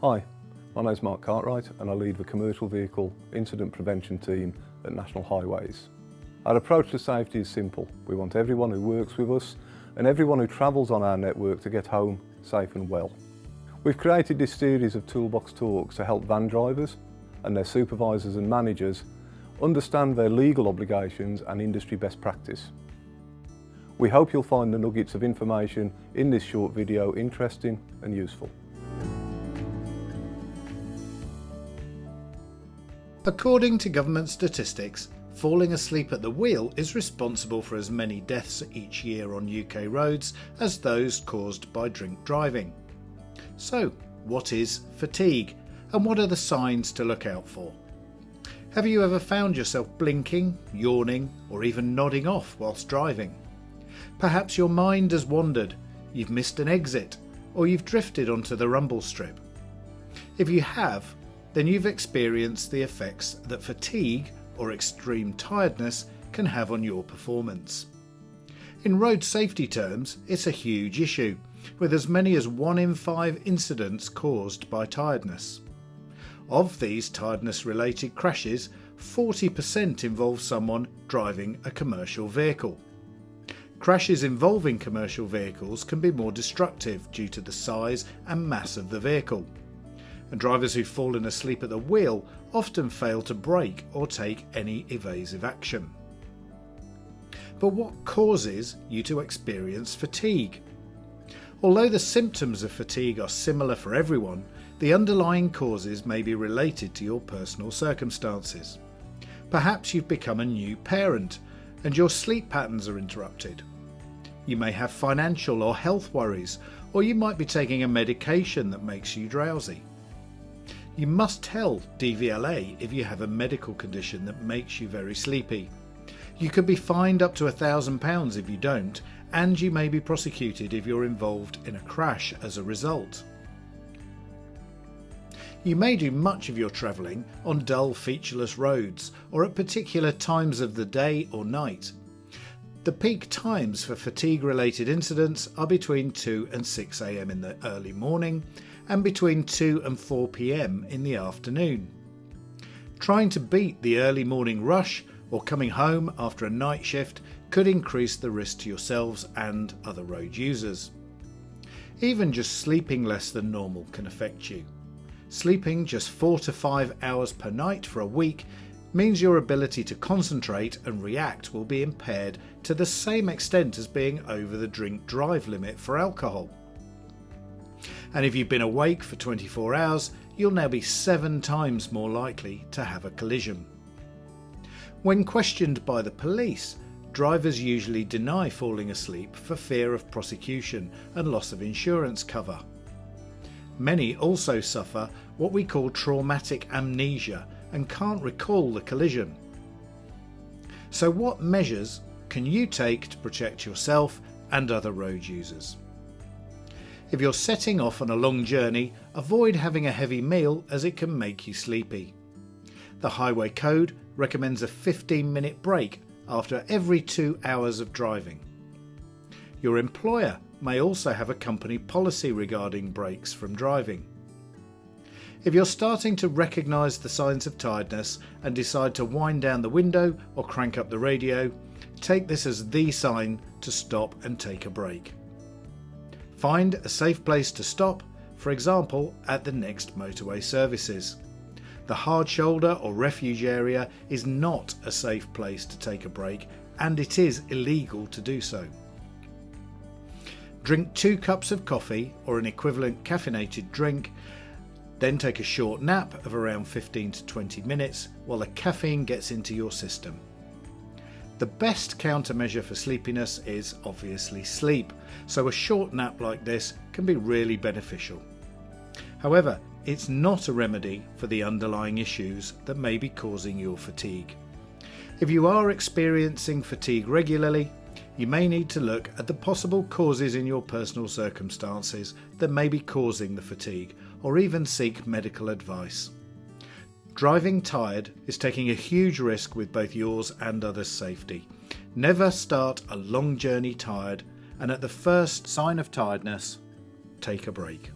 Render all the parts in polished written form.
Hi, my name is Mark Cartwright and I lead the Commercial Vehicle Incident Prevention Team at National Highways. Our approach to safety is simple. We want everyone who works with us and everyone who travels on our network to get home safe and well. We've created this series of Toolbox talks to help van drivers and their supervisors and managers understand their legal obligations and industry best practice. We hope you'll find the nuggets of information in this short video interesting and useful. According to government statistics, falling asleep at the wheel is responsible for as many deaths each year on UK roads as those caused by drink driving. So, what is fatigue, and what are the signs to look out for? Have you ever found yourself blinking, yawning, or even nodding off whilst driving? Perhaps your mind has wandered, you've missed an exit, or you've drifted onto the rumble strip. If you have, then you've experienced the effects that fatigue or extreme tiredness can have on your performance. In road safety terms, it's a huge issue, with as many as 1 in 5 incidents caused by tiredness. Of these tiredness-related crashes, 40% involve someone driving a commercial vehicle. Crashes involving commercial vehicles can be more destructive due to the size and mass of the vehicle. And drivers who've fallen asleep at the wheel often fail to brake or take any evasive action. But what causes you to experience fatigue? Although the symptoms of fatigue are similar for everyone, the underlying causes may be related to your personal circumstances. Perhaps you've become a new parent and your sleep patterns are interrupted. You may have financial or health worries, or you might be taking a medication that makes you drowsy. You must tell DVLA if you have a medical condition that makes you very sleepy. You could be fined up to £1,000 if you don't, and you may be prosecuted if you're involved in a crash as a result. You may do much of your travelling on dull, featureless roads or at particular times of the day or night. The peak times for fatigue-related incidents are between 2 and 6 AM in the early morning and between 2 and 4 PM in the afternoon. Trying to beat the early morning rush or coming home after a night shift could increase the risk to yourselves and other road users. Even just sleeping less than normal can affect you. Sleeping just 4 to 5 hours per night for a week means your ability to concentrate and react will be impaired to the same extent as being over the drink drive limit for alcohol. And if you've been awake for 24 hours, you'll now be 7 times more likely to have a collision. When questioned by the police, drivers usually deny falling asleep for fear of prosecution and loss of insurance cover. Many also suffer what we call traumatic amnesia and can't recall the collision. So what measures can you take to protect yourself and other road users? If you're setting off on a long journey, avoid having a heavy meal as it can make you sleepy. The Highway Code recommends a 15-minute break after every 2 hours of driving. Your employer may also have a company policy regarding breaks from driving. If you're starting to recognise the signs of tiredness and decide to wind down the window or crank up the radio, take this as the sign to stop and take a break. Find a safe place to stop, for example at the next motorway services. The hard shoulder or refuge area is not a safe place to take a break, and it is illegal to do so. Drink 2 cups of coffee or an equivalent caffeinated drink, then take a short nap of around 15 to 20 minutes while the caffeine gets into your system. The best countermeasure for sleepiness is obviously sleep, so a short nap like this can be really beneficial. However, it's not a remedy for the underlying issues that may be causing your fatigue. If you are experiencing fatigue regularly, you may need to look at the possible causes in your personal circumstances that may be causing the fatigue, or even seek medical advice. Driving tired is taking a huge risk with both yours and others' safety. Never start a long journey tired, and at the first sign of tiredness, take a break.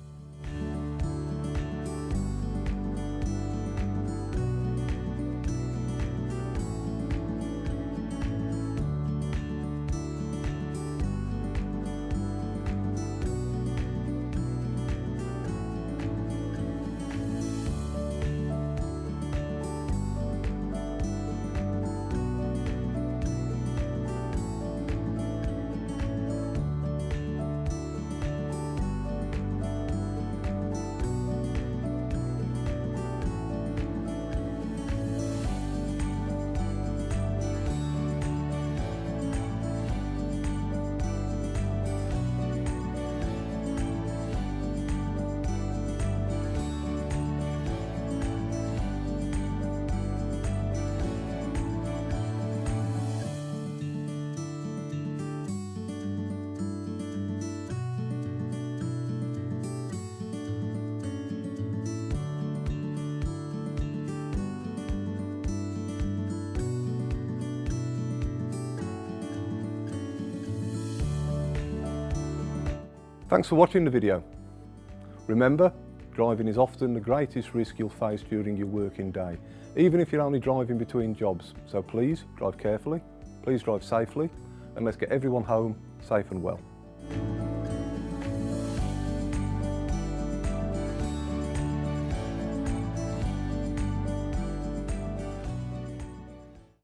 Thanks for watching the video. Remember, driving is often the greatest risk you'll face during your working day, even if you're only driving between jobs. So please drive carefully, please drive safely, and let's get everyone home safe and well.